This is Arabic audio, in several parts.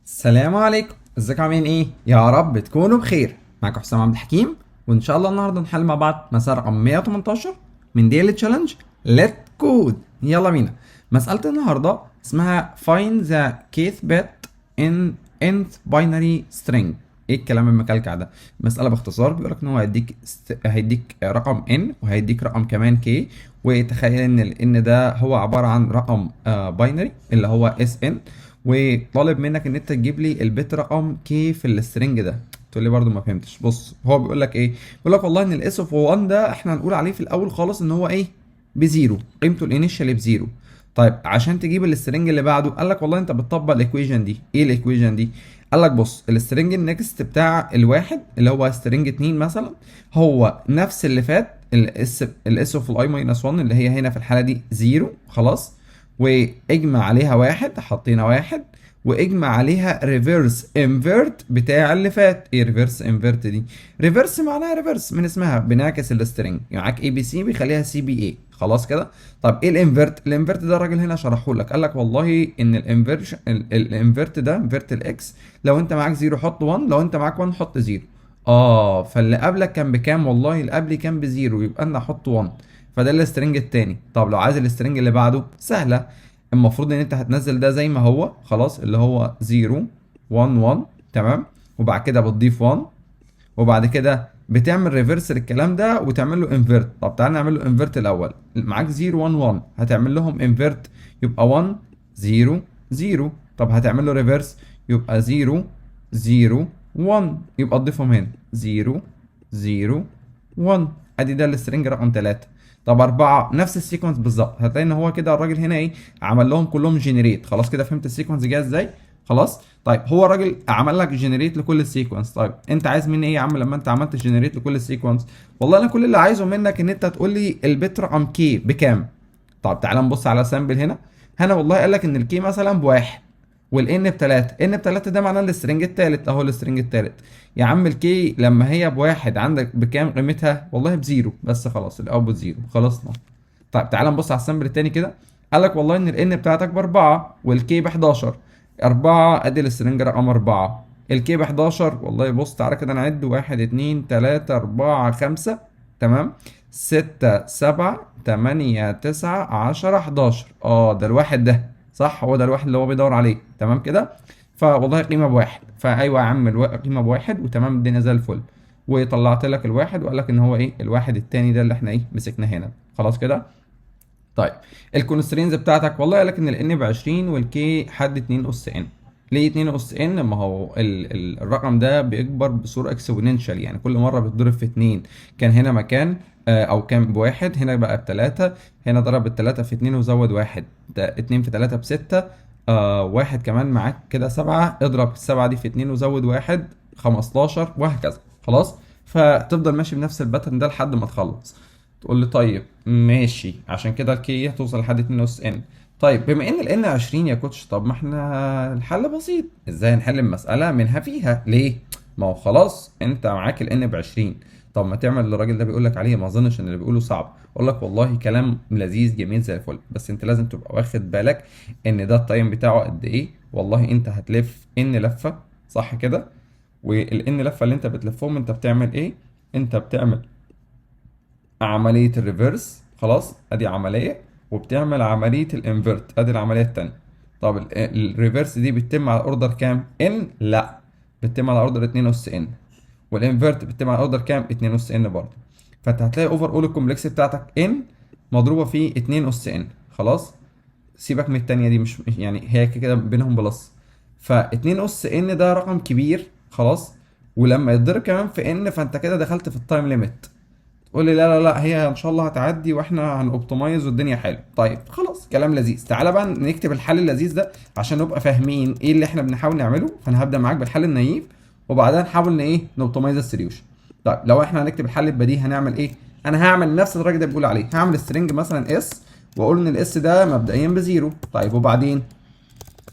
السلام عليكم، ازيكم عاملين ايه؟ يا رب تكونوا بخير. معاكم حسام عبد الحكيم، وان شاء الله النهارده نحل مع بعض مسألة رقم 118 من ديلي تشالنج ليت كود. يلا بينا. مسألة النهارده اسمها find the kth bit in nth binary string. ايه الكلام المكلكع ده؟ مسألة باختصار بيقول لك ان هو هيديك رقم n وهيديك رقم كمان k. وتخيل ان ال n ده هو عبارة عن رقم باينري اللي هو sn، وطالب منك ان انت تجيب لي البت رقم كي في السترنج ده. تقول لي برضو ما فهمتش. بص، هو بيقول لك ايه؟ بيقول لك والله ان الاس اوف 1 ده احنا هنقول عليه في الاول خالص ان هو ايه؟ بزيرو، قيمته الانيشال بزيرو. طيب عشان تجيب السترنج اللي بعده قال لك والله انت بتطبق الايكويشن دي. ايه الايكويشن دي؟ قال لك بص، السترنج النكست بتاع الواحد اللي هو سترنج 2 مثلا هو نفس اللي فات، الاس اوف الاي ماينس 1 اللي هي هنا في الحاله دي زيرو خلاص، واجمع عليها واحد، حطينا واحد، واجمع عليها ريفرس انفيرت بتاع اللي فات. ايه ريفرس انفيرت دي؟ ريفرس معناها ريفرس من اسمها، بنعكس السترنج. معاك اي بي سي بيخليها سي بي اي خلاص كده. طب ايه الانفيرت؟ الانفيرت ده الراجل هنا شرحه لك، قال لك والله ان الانفيرت الانفيرت ده انفيرت الاكس، لو انت معاك 0 حط 1، لو انت معاك 1 حط 0. فاللي قبلك كان بكام؟ والله اللي قبلي كان بزيرو، يبقى انا احط 1. فده السترنج التاني. طب لو عايز السترنج اللي بعده سهله، المفروض ان انت هتنزل ده زي ما هو خلاص، اللي هو 0 1 1 تمام، وبعد كده بتضيف 1، وبعد كده بتعمل ريفرس للكلام ده وتعمل له انفيرت. طب تعالى نعمل له انفيرت الاول. معاك 0 1 1 هتعمل لهم انفيرت يبقى 1 0 0. طب هتعمل له ريفرس يبقى 0 0 1، يبقى تضيفهم هنا 0 0 1. ادي ده السترنج رقم 3. طب 4 نفس السيكونس بالظبط، هتلاقي ان هو كده الراجل هنا ايه؟ عمل لهم كلهم جنريت. خلاص كده فهمت السيكونس جايه ازاي؟ خلاص. طيب هو الراجل عمل لك جنريت لكل السيكونس. طيب انت عايز مني ايه يا عم لما انت عملت جنريت لكل السيكونس؟ والله انا كل اللي عايزه منك ان انت تقول لي البت رقم كي بكام. طب تعالى نبص على سامبل هنا. هنا والله قال لك ان الكي مثلا بواحد، والان بتلاتة. ان بتلاتة ده معناه السترنج التالت اهو، السترنج التالت. يا عم الكي لما هي بواحد عندك بكام قيمتها؟ والله بزيرو بس خلاص، الاوتبوت زيرو خلصنا. طيب تعالى نبص على السامبل التاني كده. قال لك والله ان الان بتاعتك باربعة والكي ب 11. 4 ادي السترنج رقم 4، الكي ب 11. والله بص تعالى كده نعد: 1 2 3 4 5 تمام، 6 7 8 9 10 11. ده الواحد ده صح، هو ده الواحد اللي هو بيدور عليه تمام كده. فوالله قيمه بواحد، فايوه يا عم قيمه بواحد وتمام، الدنيا زي الفل. وطلعت لك الواحد وقال لك ان هو ايه؟ الواحد التاني ده اللي احنا ايه مسكناه هنا خلاص كده. طيب الكونسترينز بتاعتك والله قال لك ان الان ب 20 والكي حد 2 اس ان. ليه 2 اس ان؟ ما هو الرقم ده بيكبر بصوره اكسبوننشال، يعني كل مره بيتضرب في 2. كان هنا مكان او كان بواحد، هنا بقى بتلاتة، هنا ضرب التلاتة في 2 وزود واحد، ده 2 في 3 بستة. واحد كمان معاك كده 7، اضرب السبعة دي في 2 وزود واحد 15، وهكذا خلاص. فتفضل ماشي بنفس الباترن ده لحد ما تخلص. تقول لي طيب ماشي، عشان كده الكي هتوصل لحد 2 اس ان. طيب بما ان الان 20 يا كوتش، طب ما احنا الحل بسيط. ازاي نحل المساله منها فيها؟ ليه؟ ما هو خلاص انت معاك الان ب 20. طب ما تعمل اللي الراجل ده بيقول لك عليه، ما اظنش ان اللي بيقوله صعب. اقول لك والله كلام لذيذ جميل زي الفل، بس انت لازم تبقى واخد بالك ان ده التايم بتاعه قد ايه. والله انت هتلف ان لفه صح كده، والان لفه اللي انت بتلفهم انت بتعمل ايه؟ انت بتعمل عملية الريفرس خلاص، ادي عملية، وبتعمل عملية الانفرت ادي العملية التانية. طب الريفرس دي بتتم على اوردر كام؟ ان؟ لا، بتتم على اوردر 2 اس ان. والانفرت بتتم على اوردر كام؟ 2 اس ان برضه. فانت هتلاقي اوفر اول الكومبلكس بتاعتك ان مضروبة في 2 اس ان خلاص. سيبك من التانية دي، مش يعني هي كده بينهم بلس. ف 2 اس ان ده رقم كبير خلاص، ولما يتضرب كمان في ان فانت كده دخلت في التايم ليميت. تقول لي لا لا لا، هي ان شاء الله هتعدي واحنا هنوبتمايز والدنيا حلوه. طيب خلاص كلام لذيذ. تعالى بقى نكتب الحل اللذيذ ده عشان نبقى فاهمين ايه اللي احنا بنحاول نعمله. فانا هبدا معاك بالحل النايف، وبعدها نحاول ايه نوبتمايز السوليوشن. طيب لو احنا هنكتب الحل البديهي هنعمل ايه؟ انا هعمل نفس الراجل ده بيقول عليه، هعمل سترينج مثلا اس، واقول ان الاس ده مبدئيا بزيرو. طيب وبعدين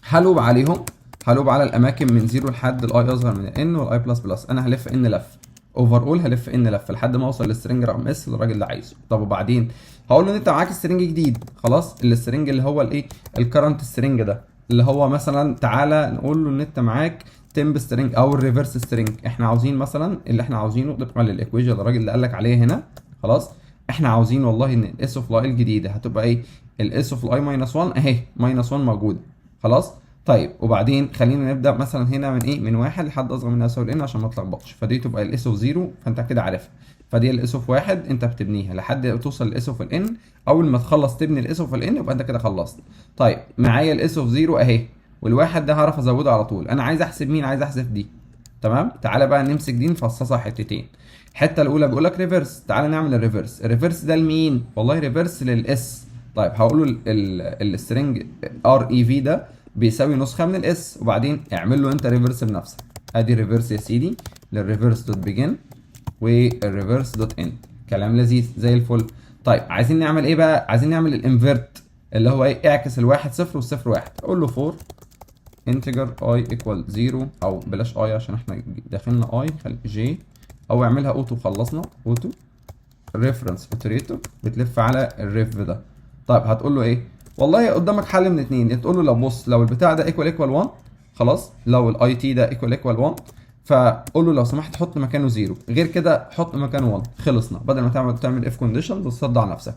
هلوب عليهم، هلوب على الاماكن من زيرو لحد الاي اصغر من ان والاي بلس بلس. انا هلف ان لف اوفر اول، هلف ان لف لحد ما اوصل للسترنج رقم اس اللي الراجل ده عايزه. طب وبعدين هقول له ان انت معاك سترنج جديد خلاص، السترنج اللي هو الايه؟ الكرنت سترنج ده. اللي هو مثلا تعالى نقول له ان انت معاك تمب سترينج او الريفرس سترينج. احنا عاوزين مثلا اللي احنا عاوزينه طبقا للايكويشن اللي الراجل اللي قال لك عليه هنا. خلاص احنا عاوزين والله ان الاس اوف لاي الجديده هتبقى ايه؟ الاس اوف لاي ماينس 1 اهي، ماينس 1 موجوده. خلاص طيب وبعدين خلينا نبدا مثلا هنا من ايه؟ من واحد لحد اصغر من يساوي ان عشان ما تلخبطش. فدي تبقى الاس اوف 0 فانت كده عارفها. فدي الاس اوف واحد انت بتبنيها لحد ما توصل للاس اوف الان. اول ما تخلص تبني الاس اوف الان يبقى انت كده خلصت. طيب معايا الاس اوف 0 اهي، والواحد ده هعرف ازوده على طول. انا عايز احسب مين؟ عايز احسب دي. تمام تعالى بقى نمسك دي نفصصها حتتين. الحته الاولى بيقول لك ريفرس، تعالى نعمل الريفرس. الريفرس ده لمين؟ والله ريفرس للاس. طيب هقول له السترنج ار اي في ده بيساوي نسخه من الاس، وبعدين اعمل له انت ريفرس بنفسك. ادي ريفرس يا سيدي للريفرس دوت بيجن والريفرس دوت اند. كلام لذيذ زي الفل. طيب عايزين نعمل ايه بقى؟ عايزين نعمل الانفيرت اللي هو ايه؟ اعكس الواحد صفر والصفر واحد. اقول له فور انتجر اي ايكوال 0 او بلاش اي عشان احنا داخلنا اي، خلي جي او اعملها اوتو. خلصنا اوتو ريفرنس اوتريتور بتلف على الريف ده. طيب هتقول له ايه؟ والله قدامك حل من اتنين. تقول له لو بص لو البتاع ده ايكوال 1 خلاص، لو الاي تي ده ايكوال 1 فقول له لو سمحت حط مكانه 0، غير كده حط مكانه 1. خلصنا. بدل ما تعمل اف كونديشن وتصدع نفسك.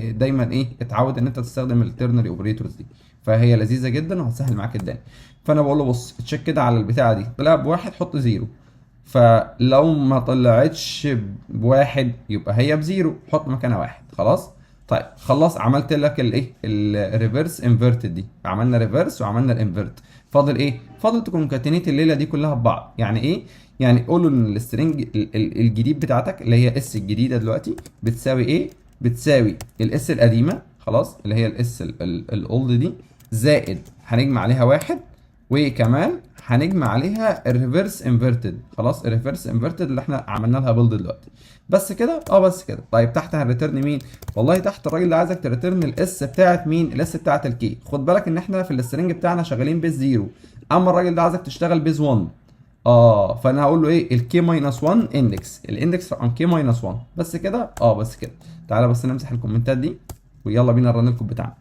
دايما ايه؟ اتعود ان انت تستخدم الترنري اوبريتورز دي، فهي لذيذه جدا وهتسهل معاك الدنيا. فانا بقول له بص تشيك كده على البتاعه دي، طلع بواحد حط 0، فلو ما طلعتش بواحد يبقى هي بزيرو، حط مكانها واحد. خلاص طيب خلاص عملت لك الايه؟ الريفرس انفيرتد دي. عملنا ريفرس وعملنا الانفيرت. فاضل ايه؟ فاضل تكونكاتينيت الليله دي كلها ببعض. يعني ايه؟ يعني قولوا ان السترنج الجديد بتاعتك اللي هي اس الجديده دلوقتي بتساوي ايه؟ بتساوي الاس القديمه خلاص اللي هي الاس الاولد دي، زائد هنجمع عليها واحد، وكمان هنجمع عليها الريفرس انفيرتد. خلاص الريفرس انفيرتد اللي احنا عملنا لها بيلد دلوقتي. بس كده؟ بس كده. طيب تحت هنريتيرن مين؟ والله تحت الراجل اللي عايزك تريتيرن الاس بتاعت مين؟ الاس بتاعت الكي. خد بالك ان احنا في السترنج بتاعنا شغالين بيز 0، اما الراجل ده عايزك تشتغل بيز 1. فانا هقول له ايه؟ الكي ماينس 1 اندكس، الاندكس رقم كي ماينس 1. بس كده؟ بس كده. تعالى بس نمسح الكومنتات دي ويلا بينا نرن الكود بتاعنا.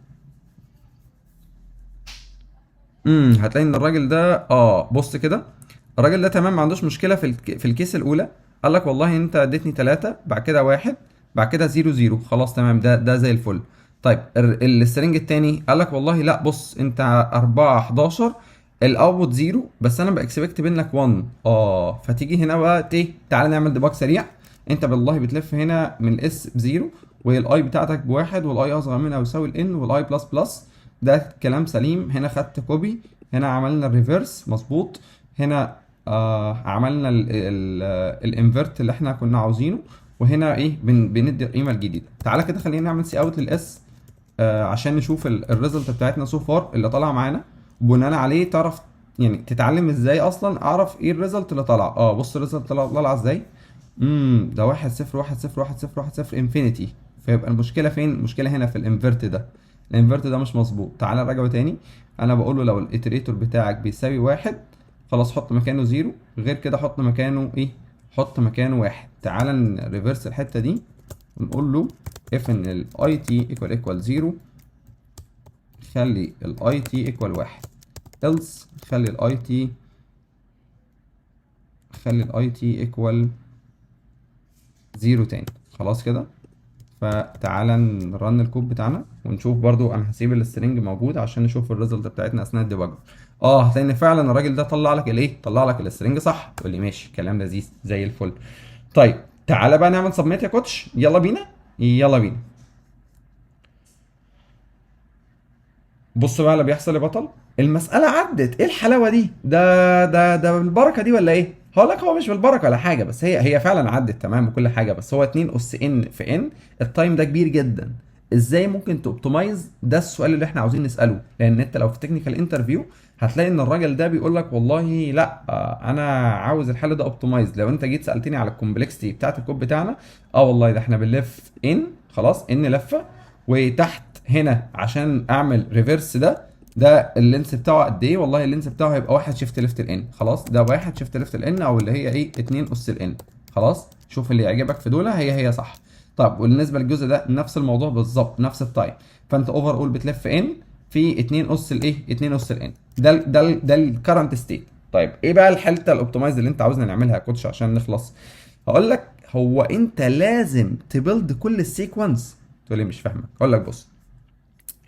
هتلاقي ان الراجل ده بص كده، الراجل ده تمام ما عندوش مشكله في الكيس الاولى. قال لك والله انت اديتني 3 بعد كده 1 بعد كده 0 0. خلاص تمام، ده زي الفل. طيب السترنج التاني قال لك والله لا بص انت 4 11 الاوتبوت 0 بس انا باكسبكت منك 1. فتيجي هنا بقى تعالى نعمل ديباج سريع. انت والله بتلف هنا من الاس بزيرو والاي بتاعتك بواحد والاي اصغر من او يساوي الان والاي بلس بلس. ده كلام سليم. هنا خدت كوبي، هنا عملنا الريفرس مظبوط، هنا عملنا الانفرت اللي احنا كنا عاوزينه، وهنا ايه؟ بندي القيمه الجديده. تعالى كده خلينا نعمل سي اوت للاس عشان نشوف الريزلت بتاعتنا سو فار اللي طالعه معانا. بناء عليه تعرف يعني تتعلم ازاي اصلا اعرف ايه الريزلت اللي طالع. بص الريزلت طالعه ازاي. ده 1 0 1 0 1 0 1 0 انفينيتي. فيبقى المشكله فين؟ المشكله هنا في الانفرت ده. الانفرت ده مش مظبوط. تعالى نراجعه تاني. انا بقول له لو الاتريتور بتاعك بيساوي واحد خلاص حط مكانه 0، غير كده حط مكانه ايه؟ حط مكانه واحد. تعالى نريفرس الحته دي ونقول له اف ان الاي تي ايكوال 0 خلي الاي تي ايكوال 1، else خلي الاي تي ايكوال 0 تاني. خلاص كده. فتعالى نرن الكود بتاعنا ونشوف. برضو انا هسيب السترنج موجود عشان نشوف الريزلت بتاعتنا اثناء الديباجر. هتلاقي ان فعلا الراجل ده طلع لك الايه؟ طلع لك السترنج صح. تقول لي ماشي كلام لذيذ زي الفل. طيب تعالى بقى نعمل سبميت يا كوتش. يلا بينا يلا بينا. بص بقى اللي بيحصل يا بطل. المسألة عدت. ايه الحلاوة دي؟ ده بالبركة دي ولا ايه؟ هقول لك هو مش بالبركة ولا حاجة، بس هي فعلا عدت تمام وكل حاجة. بس هو 2 اس ان في ان، التايم ده كبير جدا. ازاي ممكن توبتمايز؟ ده السؤال اللي احنا عاوزين نسأله. لان انت لو في تكنيكال انترفيو هتلاقي ان الراجل ده بيقول لك والله لا انا عاوز الحل ده اوبتمايز. لو انت جيت سألتني على الكومبلكسيتي بتاعت الكود بتاعنا، والله ده احنا بنلف ان خلاص ان لفة، وتحت هنا عشان اعمل ريفرس ده اللينس بتاعه قد ايه؟ والله اللينس بتاعه هيبقى 1 شيفت ليفت الان. خلاص ده 1 شيفت ليفت الان او اللي هي ايه؟ 2 اس الان. خلاص شوف اللي يعجبك في دول، هي صح. طب وبالنسبه للجزء ده نفس الموضوع بالظبط، نفس التايم. فانت اوفر اول بتلف ان في 2 اس الايه؟ 2 اس الان. ده الكرنت ستيت. طيب ايه بقى الحته الاوبتمايز اللي انت عاوزنا نعملها يا كوتش عشان نخلص؟ هقول لك هو انت لازم تبيلد كل السيكونس؟ تقول لي مش فاهمك. اقول لك بص،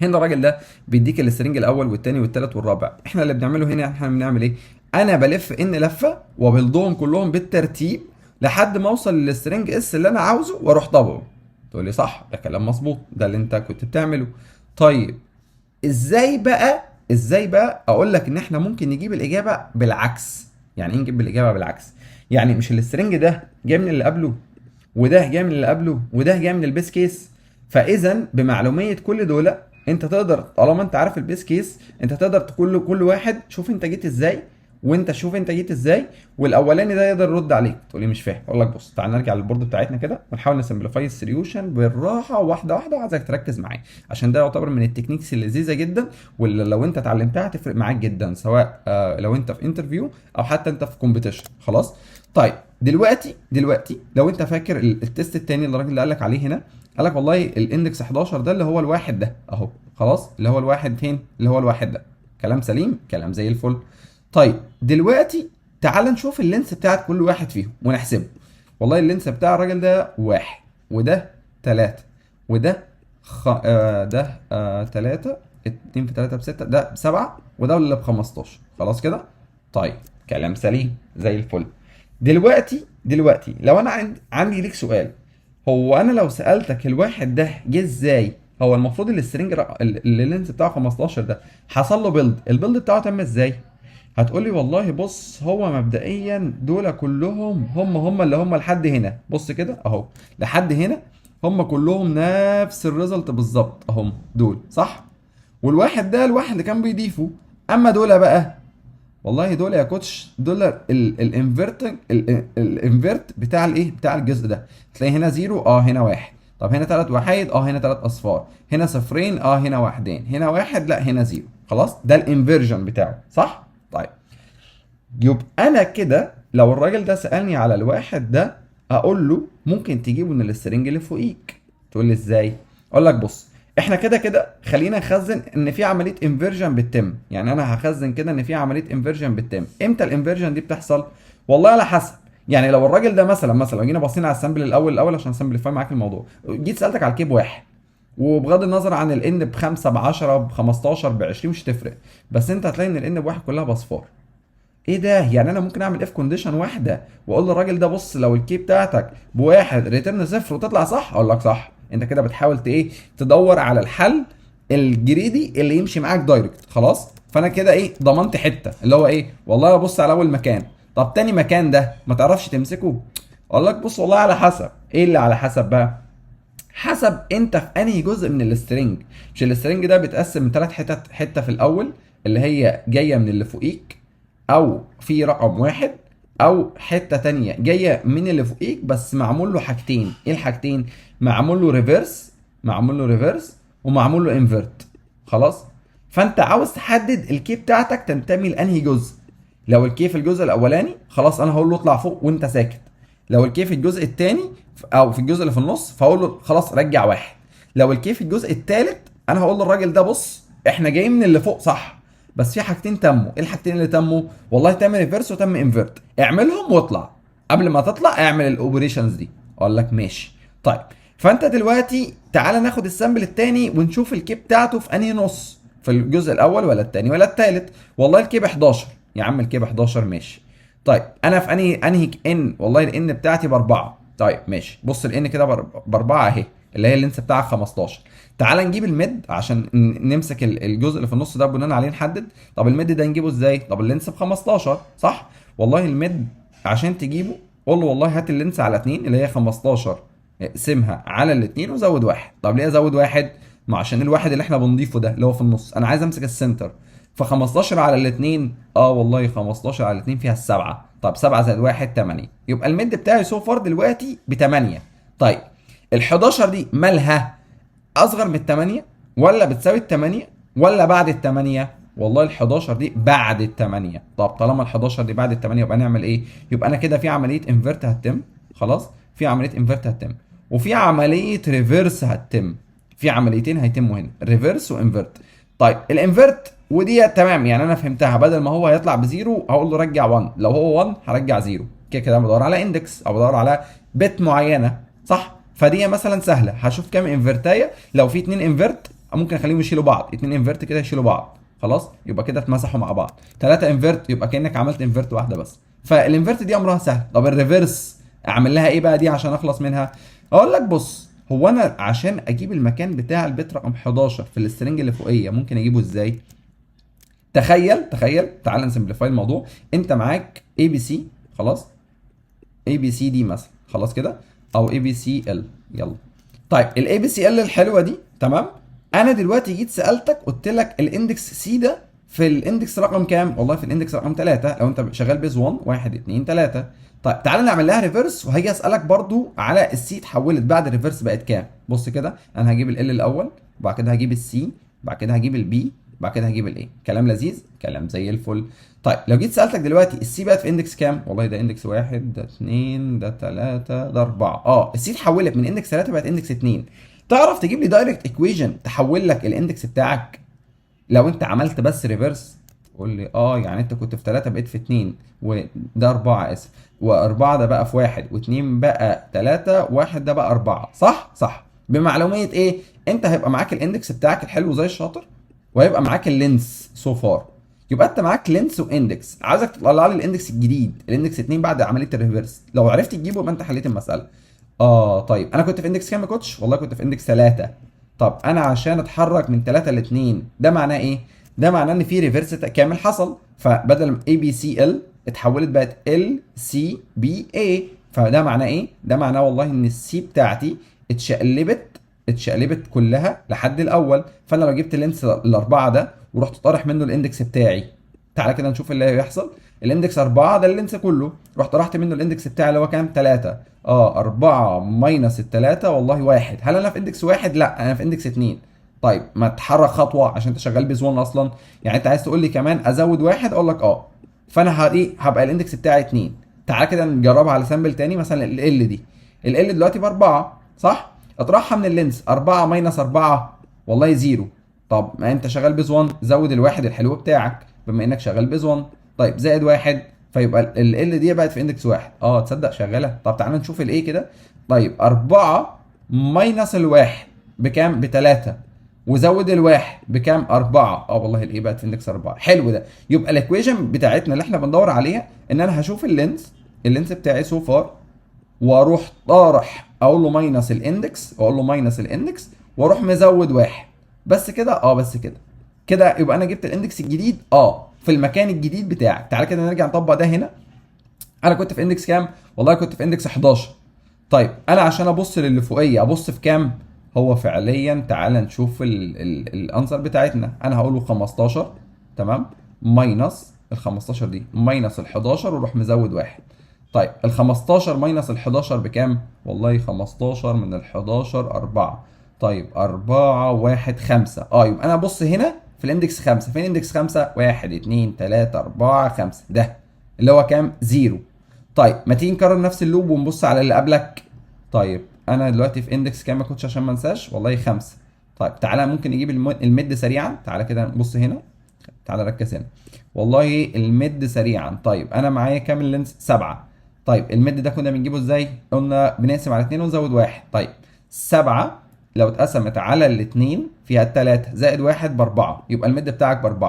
هنا الراجل ده بيديك السترنج الاول والثاني والثالث والرابع. احنا اللي بنعمله هنا احنا بنعمل ايه؟ انا بلف ان لفه وبلضهم كلهم بالترتيب لحد ما اوصل للسترنج اس اللي انا عاوزه واروح طبعه. تقول لي صح، ده كلام مظبوط، ده اللي انت كنت بتعمله. طيب ازاي بقى اقول لك ان احنا ممكن نجيب الاجابه بالعكس؟ يعني ايه نجيب الاجابه بالعكس؟ يعني مش السترنج ده جاي من اللي قبله، وده جاي من اللي قبله، وده جاي من البيس كيس؟ فاذا بمعلوميه كل دول انت تقدر، طالما انت عارف البيس كيس، انت تقدر تقول له كل واحد شوف انت جيت ازاي، وانت شوف انت جيت ازاي، والاولاني ده يقدر يرد عليك. تقول لي مش فاهم. اقول لك بص، تعال نرجع للبورد بتاعتنا كده ونحاول نسمبليفاي السوليوشن بالراحه واحده واحده، وعايزك تركز معايا عشان ده يعتبر من التكنيكس اللذيذه جدا، واللي لو انت اتعلمتها هتفرق معاك جدا، سواء لو انت في انترفيو او حتى انت في كومبيتيشن. خلاص. طيب دلوقتي لو انت فاكر التست التاني اللي الراجل اللي قال لك عليه هنا، قال لك والله الاندكس 11 ده اللي هو الواحد ده اهو، خلاص، اللي هو الواحد فين؟ اللي هو الواحد ده. كلام سليم، كلام زي الفل. طيب دلوقتي تعال نشوف اللينس بتاعت كل واحد فيهم ونحسبه. والله اللينس بتاع الراجل ده واحد، وده تلاتة، وده ده تلاتة، اتنين في تلاتة بستة، ده بسبعة، وده اللي ب15. خلاص كده. طيب كلام سليم زي الفل. دلوقتي لو انا عندي ليك سؤال، هو انا لو سألتك الواحد ده جه ازاي، هو المفروض السترنج اللي اللينس بتاعه 15 ده حصل له البيلد بتاعه تم ازاي؟ هتقول لي والله بص، هو مبدئيا دول كلهم هم اللي هم لحد هنا، بص كده اهو، لحد هنا هم كلهم نفس الريزلت بالظبط اهم، دول صح؟ والواحد ده الواحد اللي كان بيضيفه. اما دول بقى، والله دول يا كوتش دول الانفرت بتاع الايه، بتاع الجزء ده. تلاقي هنا زيرو، هنا واحد، طب هنا ثلاث وحيد، هنا ثلاث اصفار، هنا صفرين، هنا واحدين، هنا واحد، لا هنا زيرو. خلاص، ده الانفرجن بتاعه صح؟ طيب يبقى انا كده لو الراجل ده سالني على الواحد ده، اقول له ممكن تجيبه من السترنج اللي فوقيك. تقول لي ازاي؟ اقول لك بص، احنا كده كده خلينا نخزن ان في عمليه انفرجن بتتم. يعني انا هخزن كده ان في عمليه انفرجن بتتم. امتى الانفرجن دي بتحصل؟ والله على حسب. يعني لو الراجل ده مثلا لو جينا بصينا على السامبل الاول عشان سامبليفاي معاك الموضوع، جيت سالتك على الكيب واحد، وبغض النظر عن الان بخمسه ب10 ب15 ب20 مش هتفرق، بس انت هتلاقي ان الان بواحد كلها باصفار. ايه ده؟ يعني انا ممكن اعمل اف كونديشن واحده واقول للراجل ده بص، لو الكي بتاعتك بواحد ريتيرن صفر وتطلع صح؟ اقول لك صح. انت كده بتحاول ايه، تدور على الحل الجريدي اللي يمشي معاك دايركت. خلاص، فانا كده ايه، ضمنت حته اللي هو ايه، والله بص على اول مكان. طب تاني مكان ده ما تعرفش تمسكه؟ اقول لك بص، والله على حسب. ايه اللي على حسب بقى؟ حسب انت في انهي جزء من السترنج. مش السترنج ده بيتقسم من ثلاث حتت، حته في الاول اللي هي جايه من اللي فوقيك، او في رقم واحد، او حته تانية جايه من اللي فوقيك بس معمول له حاجتين. ايه الحاجتين؟ معمول له ريفرس ومعمول له انفرت. خلاص، فانت عاوز تحدد الكي بتاعتك تنتمي لانهي جزء. لو الكي في الجزء الاولاني، خلاص انا هقول له اطلع فوق وانت ساكت. لو الكي في الجزء الثاني او في الجزء اللي في النص، فاقول له خلاص رجع واحد. لو الكي في الجزء الثالث، انا هقول للراجل ده بص، احنا جايين من اللي فوق صح، بس في حاجتين تموا. ايه الحاجتين اللي تموا؟ والله تم ريفرس وتم انفرت، اعملهم واطلع. قبل ما تطلع اعمل الاوبريشنز دي. اقول لك ماشي. طيب فانت دلوقتي تعالى ناخد السامبل الثاني ونشوف الكيب بتاعته في انهي نص، في الجزء الاول ولا الثاني ولا الثالث؟ والله الكيب 11 يا عم، الكيب 11 ماشي. طيب انا في انهي ان؟ والله الان بتاعتي باربعه. طيب ماشي، بص الان كده باربعه اهي، اللي هي اللينس بتاعك 15. تعال نجيب الميد عشان نمسك الجزء اللي في النص ده بناء عليه نحدد. طب الميد ده نجيبه ازاي؟ طب اللينس ب 15 صح؟ والله الميد عشان تجيبه، قول له والله هات اللينس على 2 اللي هي 15، اقسمها على الاثنين وزود واحد. طب ليه ازود واحد؟ ما عشان الواحد اللي احنا بنضيفه ده اللي هو في النص، انا عايز امسك السنتر. ف 15 على الاثنين، والله 15 على الاثنين فيها السبعه. طب 7 زائد 1 8، يبقى الميد بتاعي سو فار دلوقتي ب 8. طيب ال 11 دي مالها؟ اصغر من الثمانية ولا بتساوي الثمانية ولا بعد الثمانية؟ والله ال 11 دي بعد الثمانية. طب طالما ال 11 دي بعد الثمانية، يبقى نعمل ايه؟ يبقى انا كده في عملية انفرت هتتم. خلاص، في عملية انفرت هتتم وفي عملية ريفرس هتتم. في عمليتين هيتموا هنا، ريفرس وانفرت. طيب الانفرت ودي تمام، يعني انا فهمتها. بدل ما هو هيطلع بزيرو هقول له رجع 1، لو هو 1 هرجع زيرو. كده كده أنا بدور على اندكس او بدور على بت معينه، صح؟ فدي مثلا سهله، هشوف كام انفرتايه. لو في اتنين انفرت ممكن اخليهم يشيلوا بعض، اتنين انفرت كده يشيلوا بعض، خلاص يبقى كده اتمسحوا مع بعض. ثلاثه انفرت يبقى كانك عملت انفرت واحده بس. فالانفرت دي امرها سهل. طب الريفرس اعمل لها ايه بقى دي عشان اخلص منها؟ اقول لك بص، هو انا عشان اجيب المكان بتاع البت رقم 11 في السترنج اللي فوقيه ممكن اجيبه ازاي؟ تخيل تعال نسمبليفاي الموضوع. انت معاك اي بي سي، خلاص، اي بي سي دي مثلا، خلاص كده، او اي بي سي ال، يلا. طيب الاي بي سي ال الحلوه دي، تمام. انا دلوقتي جيت سالتك قلت لك الاندكس سي ده في الاندكس رقم كام؟ والله في الاندكس رقم 3 لو انت شغال بيز 1 1 2 3. طيب تعالى نعمل لها ريفرس، وهاجي اسالك برضو على السي اتحولت بعد الريفرس بقت كام. بص كده، انا هجيب ال الاول، وبعد كده هجيب السي، بعد كده هجيب البي، بعد كده هجيب الايه. كلام لذيذ، كلام زي الفل. طيب لو جيت سالتك دلوقتي السي بقت في اندكس كام؟ والله ده اندكس 1، ده 2، ده 3، ده 4. السي اتحولت من اندكس 3 بقت اندكس 2. تعرف تجيب لي دايركت ايكويشن تحول لك الاندكس بتاعك لو انت عملت بس ريفرس؟ قول لي يعني انت كنت في 3 بقيت في 2، وده 4 اسف، و4 ده بقى في 1، و2 بقى 3، و1 ده بقى 4، صح؟ صح. بمعلوميه ايه؟ انت هيبقى معاك الاندكس بتاعك الحلو زي الشاطر، وهيبقى معاك اللينس سو فار. يبقى انت معاك لينس واندكس. عايزك تطلع لي الاندكس الجديد، الاندكس 2 بعد عمليه الريفرس. لو عرفت تجيبه يبقى انت حليت المساله. طيب انا كنت في اندكس كام يا كوتش؟ والله كنت في اندكس 3. طب انا عشان اتحرك من 3 ل 2 ده معناه ايه؟ ده معناه ان في ريفرس كامل حصل، فبدل ما اي بي سي ال اتحولت بقت ال سي بي اي. فده معناه ايه؟ ده معناه والله ان السي بتاعتي اتشقلبت كلها لحد الاول. فانا لو جبت اللينس الاربعه ده ورحت طارح منه الاندكس بتاعي، تعالى كده نشوف اللي هيحصل. الاندكس 4 ده اللينس كله، رحت طرحت منه الاندكس بتاعي اللي هو كام؟ 3. 4 ماينس التلاتة والله 1. هل انا في اندكس 1؟ لا، انا في اندكس 2. طيب ما تتحرك خطوه عشان انت شغال بيز 1 اصلا. يعني انت عايز تقول لي كمان ازود واحد؟ اقول لك فانا هبقى الاندكس بتاعي 2. تعالى كده نجربها على سامبل تاني. مثلا ال دي، ال دلوقتي باربعه، صح؟ اطرحها من اللينس. 4 ماينس 4 والله 0. طب ما انت شغال بيز 1، زود الواحد الحلو بتاعك بما انك شغال بيز 1. طيب زائد واحد، فيبقى ال دي بقت في اندكس 1. تصدق شغاله. طب تعالى نشوف الايه كده. طيب 4 ماينس الواحد بكام؟ ب3. وزود الواحد بكام؟ 4. والله الايه بقت في اندكس 4. حلو ده. يبقى الايكويشن بتاعتنا اللي احنا بندور عليها ان انا هشوف اللينس بتاعي سو فار، واروح طارح اقول له ماينس الاندكس، واقول له ماينس الاندكس، واروح مزود واحد. بس كده؟ بس كده. كده يبقى انا جبت الاندكس الجديد في المكان الجديد بتاعك. تعالى كده نرجع نطبق ده هنا. انا كنت في اندكس كام؟ والله كنت في اندكس 11. طيب انا عشان ابص للي فوقيه ابص في كام؟ هو فعليا تعال نشوف الانسر بتاعتنا. انا هقول له 15، تمام، ماينس ال 15 دي ماينس ال 11 وروح مزود واحد. طيب ال 15 ماينس ال 11 بكام؟ والله 15 من ال 11 4. طيب 4 1 5. يبقى انا ابص هنا في الاندكس 5. فين اندكس 5؟ 1 2 3 4 5، ده اللي هو كام؟ 0. طيب ما تيجي نكرر نفس اللوب ونبص على اللي قبلك. طيب انا دلوقتي في اندكس كام يا كوتش عشان ما انساش؟ والله 5. طيب تعالى ممكن نجيب الميد سريعا. تعالى كده نبص هنا، تعالى ركز هنا. والله الميد سريعا. طيب انا معايا كام اللينس؟ 7. طيب الميد ده كنا بنجيبه ازاي؟ قلنا بنقسم على 2 ونزود واحد. طيب 7 لو اتقسمت على الاثنين فيها 3 زائد 1 ب4، يبقى الميد بتاعك ب4.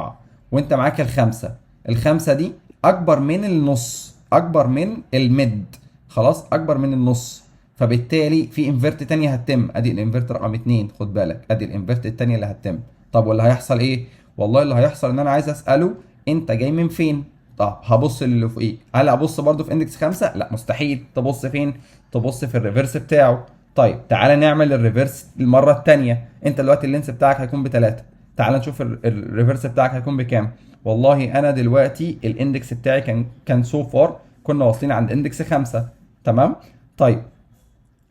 وانت معاك الخمسة. الخمسة دي اكبر من النص، اكبر من الميد، خلاص اكبر من النص. فبالتالي في انفرت تانية هتتم. ادي الانفرت رقم 2، خد بالك، ادي الانفرت التانية اللي هتتم. طب واللي هيحصل ايه؟ والله اللي هيحصل ان انا عايز اساله انت جاي من فين. طب هبص للي فوقيه. هل ابص برضو في اندكس 5؟ لا مستحيل. تبص فين؟ تبص في الريفرس بتاعه. طيب تعالى نعمل الريفرس المره الثانيه. انت دلوقتي اللينس بتاعك هيكون ب3. تعالى نشوف الريفرس بتاعك هيكون بكام. والله انا دلوقتي الاندكس بتاعي كان سو فار كنا واصلين عند اندكس 5، تمام. طيب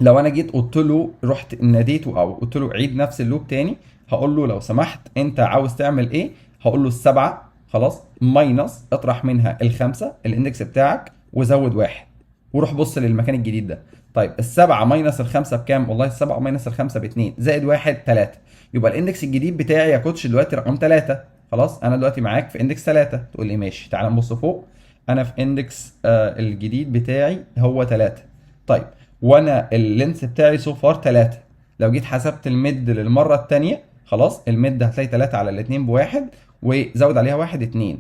لو انا جيت قلت له، رحت ناديته او قلت له عيد نفس اللوب تاني، هقول له لو سمحت انت عاوز تعمل ايه؟ هقول له السبعه، خلاص، ماينس اطرح منها الخمسه الاندكس بتاعك وزود واحد، وروح بص للمكان الجديد ده. طيب السبعه ماينس الخمسه بكام؟ والله السبعه ماينس الخمسه ب2 زائد واحد 3. يبقى الاندكس الجديد بتاعي يا كوتش دلوقتي رقم 3. خلاص انا دلوقتي معاك في اندكس 3، تقول لي ماشي تعال نبص فوق. انا في اندكس الجديد بتاعي هو 3. طيب وانا اللينس بتاعي سو فار 3. لو جيت حسبت الميد للمره الثانيه، خلاص الميد هتلاقي 3 على الاثنين بواحد، وزود عليها واحد 2.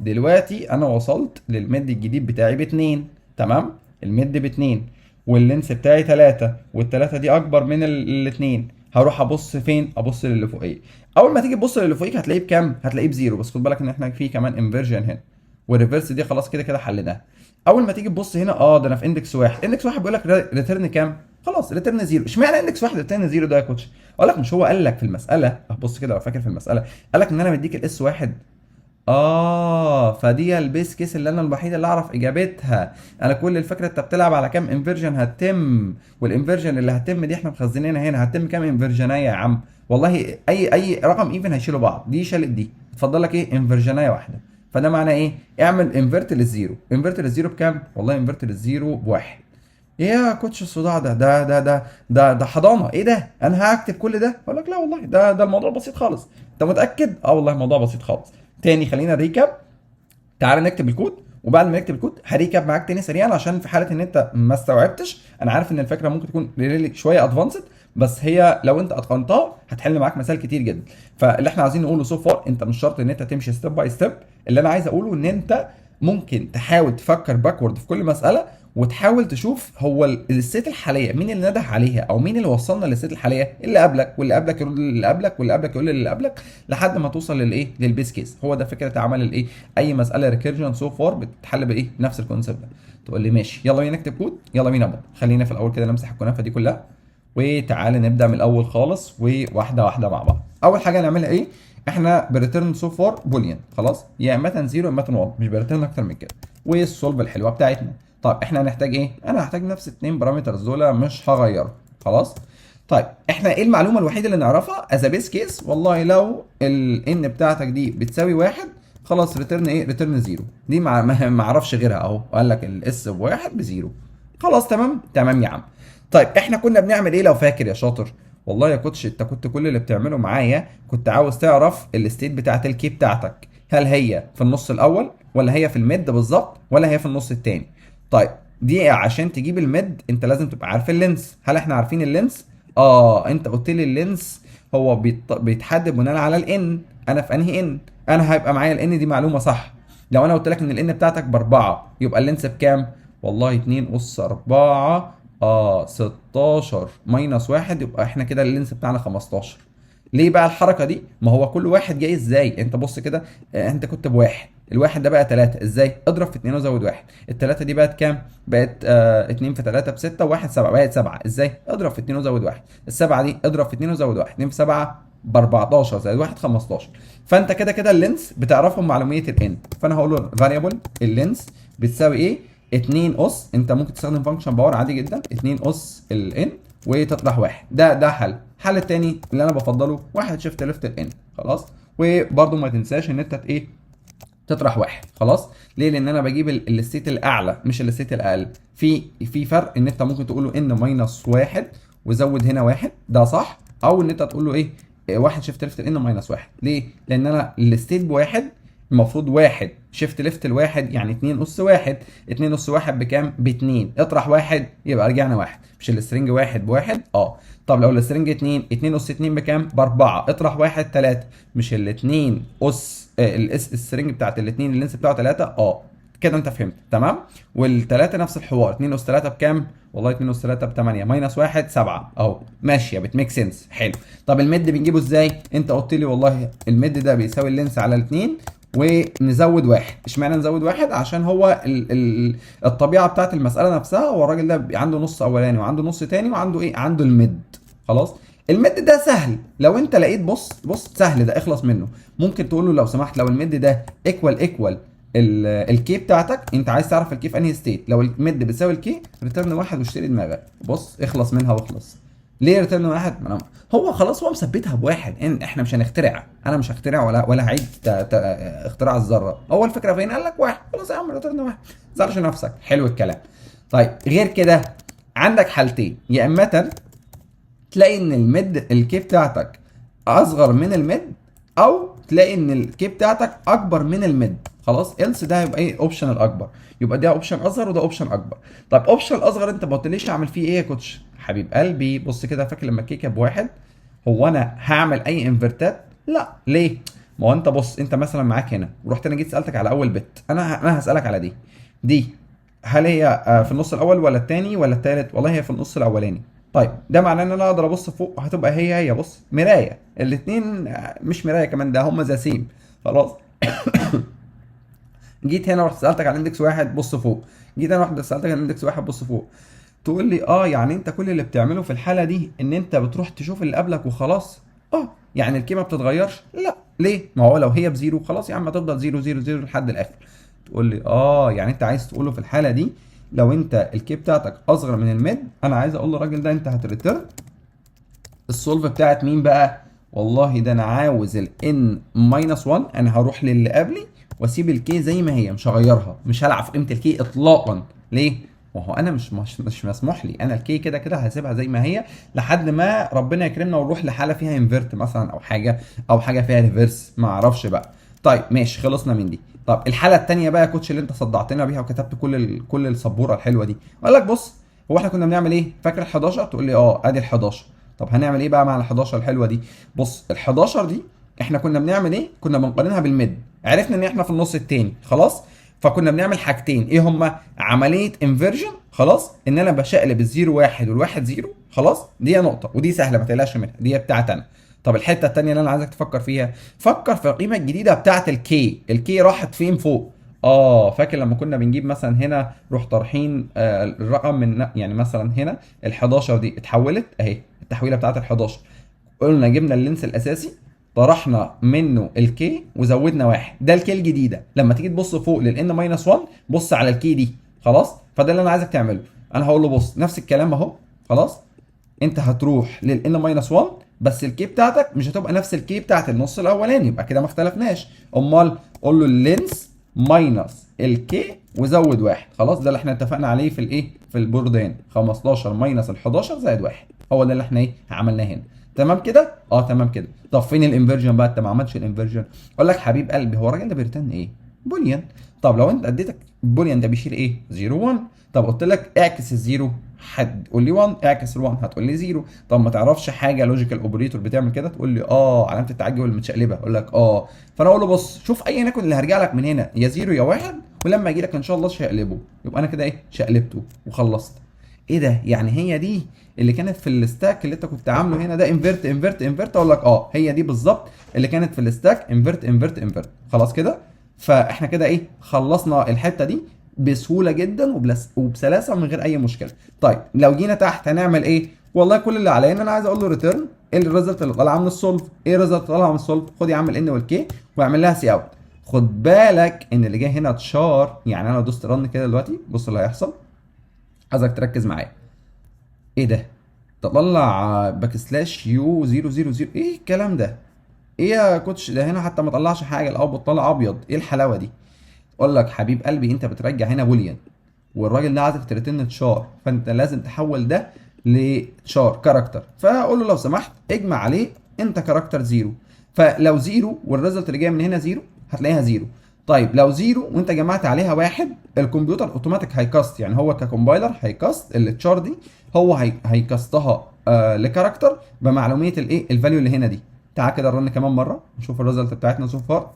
دلوقتي انا وصلت للميد الجديد بتاعي باتنين. تمام، الميد باتنين واللينس بتاعي 3، والتلاتة دي اكبر من الاثنين. هروح ابص فين؟ ابص للي فوقيه. اول ما تيجي تبص للي فوقيك هتلاقيه بكام؟ هتلاقيه بزيرو، بس خد بالك ان احنا في كمان انفرجن هنا، والريفرس دي خلاص كده كده حلناها. اول ما تيجي تبص هنا، ده انا في اندكس واحد. اندكس واحد بيقول لك ريتيرن كام؟ خلاص ريتيرن زيرو. اشمعنى اندكس واحد ريتيرن زيرو ده يا كوتش؟ اقول لك مش هو قال لك في المساله، بص كده لو فاكر في المساله، قال لك ان انا مديك الاس واحد. فدي البيس كيس اللي انا الوحيده اللي اعرف اجابتها. انا كل الفكره انت بتلعب على كام انفرجن هتتم، والانفرجن اللي هتتم دي احنا مخزنينها هنا. هتتم كام انفرجنايه يا عم؟ والله اي رقم ايفن هيشيلوا بعض، دي شالت دي، اتفضل لك ايه؟ انفرجنايه واحده. فده معناه ايه؟ اعمل انفرت للزيرو. انفرت للزيرو بكام؟ والله انفرت للزيرو بواحد. ايه يا كوتش الصداع ده حضانه ايه ده؟ انا هكتب كل ده؟ اقول لك لا والله ده الموضوع بسيط خالص. انت متاكد؟ والله الموضوع بسيط خالص. تاني خلينا ريكاب. تعال نكتب الكود، وبعد ما نكتب الكود هريكاب معاك تاني سريعا، عشان في حاله ان انت ما استوعبتش. انا عارف ان الفكره ممكن تكون شويه ادفانسد، بس هي لو انت اتقنتها هتحل معاك مسائل كتير جدا. فاللي احنا عايزين نقوله سو فار، انت مش شرط ان انت تمشي ستيب باي ستيب. اللي انا عايز اقوله ان انت ممكن تحاول تفكر باكورد في كل مساله، وتحاول تشوف هو الست الحاليه مين اللي نده عليها، او مين اللي وصلنا للست الحاليه. اللي قبلك واللي قبلك يقول اللي قبلك، واللي قبلك يقول اللي قبلك، لحد ما توصل للايه؟ للبيس كيس. هو ده فكره عمل الايه؟ اي مساله ريكيرجن سو فار بتتحل بايه؟ نفس الكونسيبت ده. تقول لي ماشي، يلا بينا نكتب كود، يلا بينا بقى. خلينا في الاول كده نمسح الكنافه دي كلها، وتعالى نبدا من الاول خالص، وواحده واحده مع بعض. اول حاجه نعملها ايه؟ احنا بريتيرن سو فار بوليان، خلاص، يا اما 0 يا اما 1، مش بريتيرن اكتر من كده. والسولف الحلوه بتاعتنا. طيب احنا هنحتاج ايه؟ انا هحتاج نفس اتنين بارامترز دول، مش هغيرهم. خلاص. طيب احنا ايه المعلومه الوحيده اللي نعرفها از بيس كيس؟ والله لو الان بتاعتك دي بتساوي واحد، خلاص ريتيرن ايه؟ ريتيرن زيرو. دي ما اعرفش غيرها اهو، قال لك الاس بواحد بزيرو. خلاص تمام تمام يا عم. طيب احنا كنا بنعمل ايه لو فاكر يا شاطر؟ والله يا كوتش انت كنت كل اللي بتعمله معايا كنت عاوز تعرف الستيت بتاعت الكي بتاعتك، هل هي في النص الاول، ولا هي في الميد بالظبط، ولا هي في النص التاني. طيب دي عشان تجيب الميد انت لازم تبقى عارف اللينس. هل احنا عارفين اللينس؟ انت قلت لي اللينس هو بيتحدد بناء على الان. انا في انهي ان؟ انا هيبقى معايا الان دي معلومه صح. لو انا قلت لك ان الان بتاعتك باربعه، يبقى اللينس بكام؟ والله 2 اس 4 16 ماينس 1، يبقى احنا كده اللينس بتاعنا 15. ليه بقى الحركه دي؟ ما هو كل واحد جاي ازاي؟ انت بص كده، انت كنت بواحد، الواحد ده بقى 3 ازاي؟ اضرب في 2 وزود 1. التلاتة دي بقت كام؟ بقت 2 في 3 ب 6، و1 7، بقت 7 ازاي؟ اضرب في 2 وزود 1. السبعه دي اضرب في 2 وزود 1، 2 في 7 ب 14 زائد 1 15. فانت كده كده اللينس بتعرفهم معلوميه الان. فانا هقول له فاريبل اللينس بتساوي ايه؟ 2 اس، انت ممكن تستخدم فانكشن باور عادي جدا، 2 اس الان وتطرح واحد. ده حل. الحل التاني اللي انا بفضله، واحد شيفت ليفت الان. خلاص. وبرده ما تنساش ان انت ايه؟ تطرح واحد. خلاص. ليه؟ لان انا بجيب الستيت الاعلى مش الستيت الاقل. في فرق ان انت ممكن تقول له ان ماينس واحد وزود هنا واحد، ده صح. او ان انت تقول له ايه؟ واحد شيفت ليفت الان ماينس واحد. ليه؟ لان انا الستيت بواحد، المفروض واحد شيفت ليفت الواحد يعني 2 اس واحد. 2 اس واحد بكام؟ ب 2. اطرح واحد يبقى رجعنا واحد. مش السترنج واحد بواحد؟ طب لو السترنج 2، 2 اس 2 بكام؟ ب 4. اطرح واحد 3. مش ال 2 اس السترنج بتاعت الاثنين اللينس بتاعه 3. كده انت فهمت تمام. والثلاثه نفس الحوار. 2 اس 3 بكام؟ والله 2 اس 3 ب 8 ماينس 1 7 ماشيه بتميك سنس. حلو. طب الميد بنجيبه ازاي؟ انت قلت لي والله الميد ده بيساوي اللينس على الاثنين ونزود واحد. اشمعنى نزود واحد؟ عشان هو الطبيعه بتاعت المساله نفسها، هو الراجل ده عنده نص اولاني وعنده نص تاني وعنده ايه؟ عنده الميد. خلاص. الميد ده سهل، لو انت لقيت بص سهل ده اخلص منه. ممكن تقول له لو سمحت لو الميد ده ايكوال الكي بتاعتك، انت عايز تعرف الكي في انهي ستيت، لو الميد بتساوي الكي ريتيرن واحد واشتري دماغك. بص اخلص منها واخلص. ليه ريتيرن واحد؟ هو خلاص هو مثبتها بواحد. احنا مش هنخترع، انا مش هخترع ولا هعيد اختراع الذره. هو الفكره فين؟ قال لك واحد، خلاص يا عم ريتيرن واحد، ما تزعلش نفسك. حلو الكلام. طيب غير كده عندك حالتين، يا اما تلاقي ان الميد الكي بتاعتك اصغر من الميد، او تلاقي ان الكي بتاعتك اكبر من الميد، خلاص إلس ده هيبقى ايه اوبشن الاكبر، يبقى ده اوبشن اصغر وده اوبشن اكبر. طب اوبشن الاصغر انت ما قلتليش اعمل فيه ايه يا كوتش؟ حبيب قلبي بص كده، فاكر لما الكيكه بواحد، هو انا هعمل اي انفرتات؟ لا، ليه؟ ما هو انت بص، انت مثلا معاك هنا ورحت انا جيت سالتك على اول بت، انا هسالك على دي هل هي في النص الاول ولا الثاني ولا الثالث؟ والله هي في النص الاولاني. طيب ده معناه ان انا اقدر ابص فوق هتبقى هي بص مرايه الاثنين، مش مرايه كمان، ده هم ذا سيم، خلاص. جيت هنا رحت سالتك على اندكس واحد بص فوق، جيت انا رحت سالتك على اندكس واحد بص فوق، تقول لي اه يعني انت كل اللي بتعمله في الحاله دي ان انت بتروح تشوف اللي قبلك وخلاص؟ اه يعني الكي ما بتتغيرش؟ لا، ليه؟ ما هو لو هي بزيرو خلاص يا عم هتفضل زيرو زيرو زيرو لحد الاخر. تقول لي اه يعني انت عايز تقوله في الحاله دي لو انت الكي بتاعتك اصغر من الميد، انا عايز اقول للراجل ده انت هتريتيرن السولف بتاعت مين بقى؟ والله ده انا عاوز ال n ماينس 1، انا هروح للي قبلي واسيب الكي زي ما هي، مش هغيرها، مش هلعب في قيمه الكي اطلاقا. ليه؟ ما هو انا مش مسموح لي، انا الكي كده كده هسيبها زي ما هي لحد ما ربنا يكرمنا ونروح لحاله فيها انفيرت مثلا او حاجه فيها ريفرس، ما اعرفش بقى. طيب ماشي، خلصنا من دي. طب الحاله الثانيه بقى يا كوتش اللي انت صدعتنا بيها وكتبت كل السبوره الحلوه دي، اقول لك بص، هو احنا كنا بنعمل ايه؟ فاكر ال 11؟ تقول لي اه ادي ال 11. طب هنعمل ايه بقى مع ال 11 الحلوه دي؟ بص ال 11 دي احنا كنا بنعمل ايه؟ كنا بنقارنها بالميد، عرفنا ان احنا في النص التاني خلاص، فكنا بنعمل حاجتين، ايه هما؟ عمليه انفيرجن، خلاص، ان انا بشقلب الزيرو واحد والواحد زيرو، خلاص، دي نقطه ودي سهله ما تقلقش منها، دي بتاعت انا. طب الحته التانيه اللي انا عايزك تفكر فيها، فكر في القيمه الجديده بتاعت الكي راحت فين فوق؟ اه فاكر لما كنا بنجيب مثلا هنا روح طارحين الرقم من، يعني مثلا هنا ال 11 دي اتحولت اهي، التحويله بتاعت ال 11، قلنا جبنا اللينس الاساسي طرحنا منه الكي وزودنا واحد، ده الكي الجديده. لما تيجي تبص فوق للان ماينس 1 بص على الكي دي، خلاص، فده اللي انا عايزك تعمله. انا هقول له بص نفس الكلام اهو، خلاص، انت هتروح للان ماينس 1 بس الكي بتاعتك مش هتبقى نفس الكي بتاعت النص الاولاني، يبقى كده ما اختلفناش. امال قول له اللينس ماينس الكي وزود واحد، خلاص، ده اللي احنا اتفقنا عليه في الايه، في البوردين، 15 ماينس ال 11 زائد واحد، هو ده اللي احنا ايه عملناه هنا. تمام كده؟ اه تمام كده. طب فين الانفرجن بقى؟ انت ما عملتش الانفرجن. اقول لك حبيب قلبي، هو الراجل ده بيرتن ايه؟ بوليان. طب لو انت اديتك بوليان ده بيشيل ايه؟ 0 1. طب قلت لك اعكس الزيرو، هتقول لي 1، اعكس ال1 هتقول لي 0. طب ما تعرفش حاجه لوجيكال اوبريتور بتعمل كده؟ تقول لي اه علامه التعجب المتشقلبه، اقول لك اه. فانا اقول له بص شوف ايا يكن اللي هرجع لك من هنا يا 0 يا 1، ولما اجي لك ان شاء الله شقلبه، يبقى انا كده ايه شقلبته وخلصت. ايه ده؟ يعني هي دي اللي كانت في الستاك اللي انت كنت عامله هنا ده انفيرت انفيرت انفيرت؟ اقول لك اه هي دي بالظبط اللي كانت في الستاك انفيرت انفيرت انفيرت، خلاص كده. فاحنا كده ايه خلصنا الحته دي بسهوله جدا وبسلاسه من غير اي مشكله. طيب لو جينا تحت هنعمل ايه؟ والله كل اللي عليا ان انا عايز اقول له ريتيرن ايه الريزلت اللي طالعه من السولف. ايه الريزلت اللي طالعه من السولف؟ خد يا عم الان والكي واعمل لها سي اوت. خد بالك ان اللي جاي هنا تشار، يعني انا لو دوست رن كده دلوقتي بص اللي هيحصل، عايزك تركز معايا. ايه ده؟ تطلع باك سلاش يو 000، ايه الكلام ده؟ ايه يا كوتش ده هنا حتى ما طلعش حاجه، الاوتبوت طلع ابيض، ايه الحلاوه دي؟ اقول لك حبيب قلبي انت بترجع هنا بوليان، والراجل ده عايزك تريتن تشار، فانت لازم تحول ده لتشار كاركتر، فاقول له لو سمحت اجمع عليه انت كاركتر زيرو. فلو زيرو والريزلت اللي جايه من هنا زيرو هتلاقيها زيرو. طيب لو زيرو وانت جمعت عليها واحد، الكمبيوتر اوتوماتيك هيكاست، يعني هو ككومبايلر هيكاست التشار دي، هو هيكاستها لكاركتر بمعلوميه الايه الفاليو اللي هنا دي. تعال كده نرن كمان مره نشوف الريزلت بتاعتنا سو فار.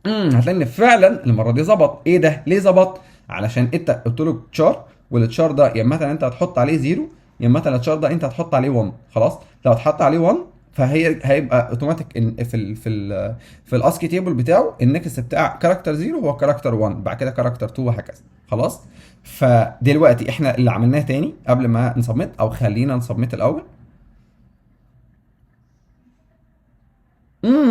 هتلاقي ان فعلا المره دي ظبط. ايه ده؟ ليه ظبط؟ علشان انت قلت له تشار، والتشار ده يا مثلا انت هتحط عليه زيرو، يا مثلا التشار ده انت هتحط عليه 1، خلاص. لو اتحط عليه 1 هيبقى اوتوماتيك ان في الاسكي تيبل بتاعه النكست بتاع كاركتر 0 هو كاركتر 1، بعد كده كاركتر 2 وهكذا، خلاص. فدلوقتي احنا اللي عملناه تاني قبل ما نسبمت، او خلينا نسبمت الاول.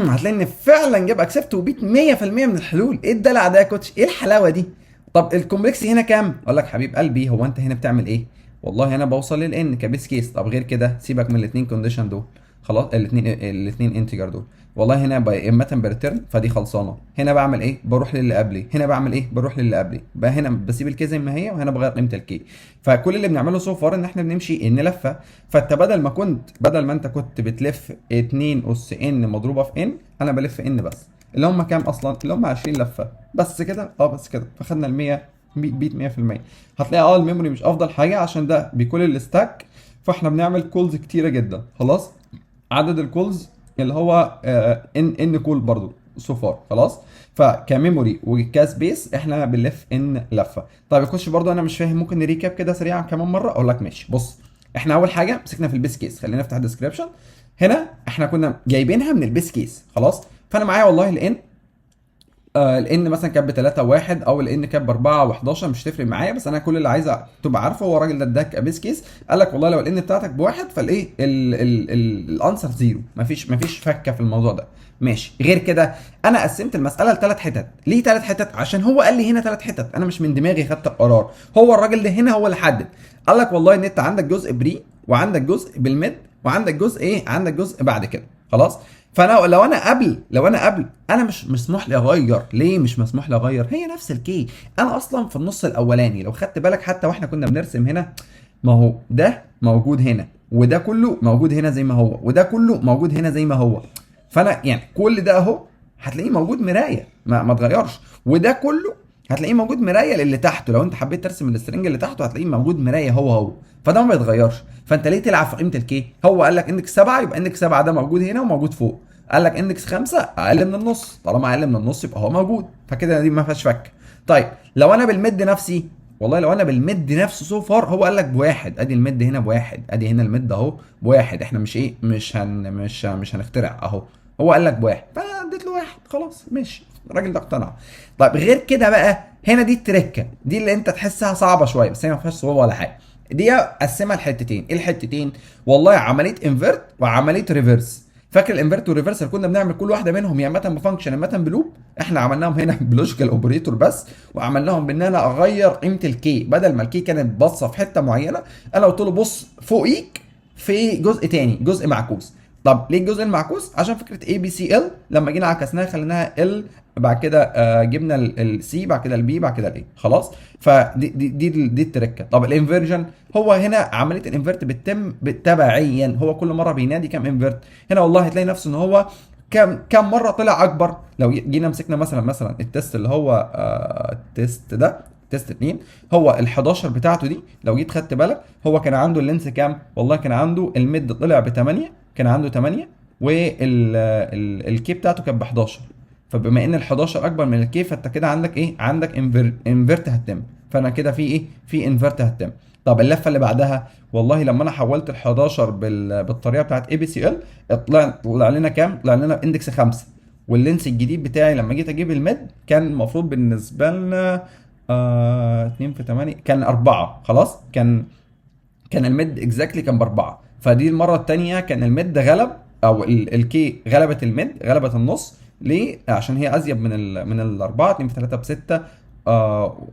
هتلاقي ان فعلا جاب اكسبت وبيت 100% من الحلول. ايه الدلع ده يا كوتش؟ ايه الحلاوه دي؟ طب الكومبلكس هنا كام؟ اقول لك حبيب قلبي، هو انت هنا بتعمل ايه؟ والله انا بوصل للان كبيس كيس. طب غير كده سيبك من الاثنين كونديشن دول. خلاص الاثنين انتجر دول. والله هنا اما بريتيرن فدي خلصانه. هنا بعمل ايه؟ بروح للي قبلي. هنا بعمل ايه؟ بروح للي قبلي. بقى هنا بسيب الكي زي ما هي، وهنا بغير قيمه الكي. فكل اللي بنعمله سو فار ان احنا بنمشي ان لفه. فانت بدل ما انت كنت بتلف 2 اس ان مضروبه في ان، انا بلف ان بس، اللي هم كام اصلا؟ اللي هم 20 لفه بس كده. بس كده. فخدنا ال 100 بيت 100%. هتلاقي الميموري مش افضل حاجه عشان ده بكل الستاك، فاحنا بنعمل كولز كتيره جدا. خلاص، عدد الكولز اللي هو ان كول برضو سو فار. خلاص، فكميموري وكاسبيس احنا بنلف ان لفه. طيب يخش برضو انا مش فاهم، ممكن نريكاب كده سريعا كمان مره؟ اقول لك ماشي. بص، احنا اول حاجه مسكنا في البيس كيس. خلينا نفتح الديسكربشن. هنا احنا كنا جايبينها من البيس كيس. خلاص، فانا معايا والله الان الان مثلا كانت ب 3 و1 او الان كانت ب 4 و11، مش تفرق معايا، بس انا كل اللي عايز تبقى عارفه هو الراجل ده اداك بيس كيس. قال لك والله لو الان بتاعتك بواحد فالايه الانسر زيرو. مفيش فكه في الموضوع ده. ماشي. غير كده انا قسمت المساله لثلاث حتت. ليه ثلاث حتت؟ عشان هو قال لي هنا ثلاث حتت، انا مش من دماغي خدت القرار. هو الراجل ده هنا هو اللي حدد. قال لك والله ان انت عندك جزء بري، وعندك جزء بالميد، وعندك جزء ايه، عندك جزء بعد كده. خلاص، فانا لو انا قبل انا مش مسموح لي اغير. ليه مش مسموح لي اغير؟ هي نفس الكي. انا اصلا في النص الاولاني لو خدت بالك حتى واحنا كنا بنرسم هنا، ما هو ده موجود هنا، وده كله موجود هنا زي ما هو، وده كله موجود هنا زي ما هو. فانا يعني كل ده اهو هتلاقيه موجود مرايه، ما اتغيرش. وده كله هتلاقيه موجود مرايه للي تحته. لو انت حبيت ترسم السترنج اللي تحته هتلاقيه موجود مرايه هو. فده ما بيتغيرش. فانت ليه تلعب في قيمه الكي؟ هو قال لك اندكس 7 يبقى اندكس 7 ده موجود هنا وموجود فوق. قال لك اندكس 5 اقل من النص، طالما اقل من النص يبقى هو موجود. فكده دي ما فيهاش فك. طيب لو انا بالمد نفسي، والله لو انا بالمد نفسه سو فار، هو قال لك بواحد. ادي المد هنا بواحد، ادي هنا المد اهو بواحد. احنا مش ايه، مش هنخترع اهو. هو قال لك بواحد فانا اديت له واحد. خلاص ماشي، الراجل ده اقتنع. طيب غير كده بقى، هنا دي التركه دي اللي انت تحسها صعبه شويه، بس هي ما فيهاش صعوبه ولا حاجه. دي قسمها لحتتين. ايه الحتتين؟ والله عمليه انفرت وعمليه ريفرس. فاكر الانفرت والريفرس اللي كنا بنعمل كل واحده منهم يا اما بفانكشن يا اما بلوب؟ احنا عملناهم هنا بلوجيكال اوبريتور بس، وعملناهم بان انا اغير قيمه الكي. بدل ما الكي كانت باصه في حته معينه، انا قلت له بص فوقيك في جزء تاني، جزء معكوس. طب ليه الجزء المعكوس؟ عشان فكره اي بي سي ال لما جينا عكسناها خليناها ال، بعد كده جبنا السي، بعد كده البي، بعد كده الاي. خلاص، فدي التركه. طب الانفيرجن، هو هنا عمليه الانفرت بتتم تبعيا. هو كل مره بينادي كام انفرت. هنا والله هتلاقي نفسه ان هو كم مره طلع اكبر. لو جينا مسكنا مثلا التست اللي هو التست ده، تيست 2، هو ال 11 بتاعته دي لو جيت خدت بالك، هو كان عنده اللينس كام؟ والله كان عنده الميد طلع ب 8، كان عنده 8، والكي بتاعته كانت ب 11. فبما ان ال 11 اكبر من الكي، فانت كده عندك ايه؟ عندك انفرت هتتم. فانا كده في ايه؟ في انفرت هتتم. طب اللفه اللي بعدها، والله لما انا حولت ال 11 بالطريقه بتاعت اي بي سي ال، طلع لنا كام؟ طلع لنا اندكس 5. واللينس الجديد بتاعي لما جيت اجيب الميد كان المفروض بالنسبه لنا 2 في 8 كان 4. خلاص، كان الميد اكزاكتلي كان باربعه. فدي المره الثانيه كان الميد غلب، او الكي غلبت الميد، غلبت النص. ليه؟ عشان هي ازيد من الاربعه. 2 في 3 ب 6،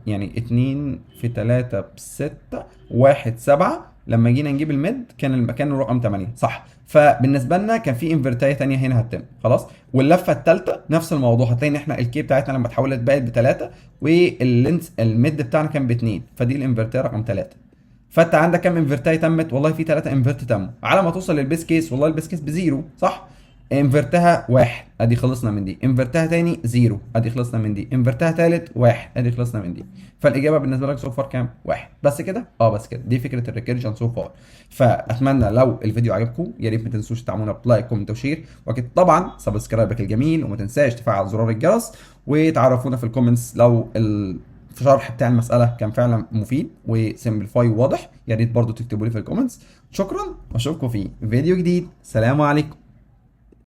يعني 2 في 3 ب 6، 1 7. لما جينا نجيب الميد كان المكان الرقم 8 صح. فبالنسبه لنا كان في انفرتايه ثانيه هنا هتتم. خلاص، واللفه الثالثه نفس الموضوع. هتلاقي ان احنا الكي بتاعتنا لما اتحولت بقت ب 3، واللينس الميد بتاعنا كان ب 2، فدي الانفرتايه رقم 3. فانت عندك كام انفرتاي تمت؟ والله في 3 انفرت تموا. على ما توصل للبيس كيس، والله البيس كيس بزيرو صح. انفرتها واحد، ادي خلصنا من دي. انفرتها تاني زيرو، ادي خلصنا من دي. انفرتها تالت واحد، ادي خلصنا من دي. فالاجابه بالنسبه لك سو فار كام؟ واحد. بس كده؟ بس كده. دي فكره الريكيرجن سو فار. فاتمنى لو الفيديو عجبكم يا ريت ما تنسوش تعملونا بلايك كومنت وشير، واكيد طبعا سبسكرايبك الجميل، وما تنساش تفعل زرار الجرس، وتعرفونا في الكومنتس لو في الشرح بتاع المساله كان فعلا مفيد وسمبليفاي وواضح. يا ريت برضو تكتبوا لي في الكومنتس. شكرا، واشوفكم في فيديو جديد. سلام عليكم.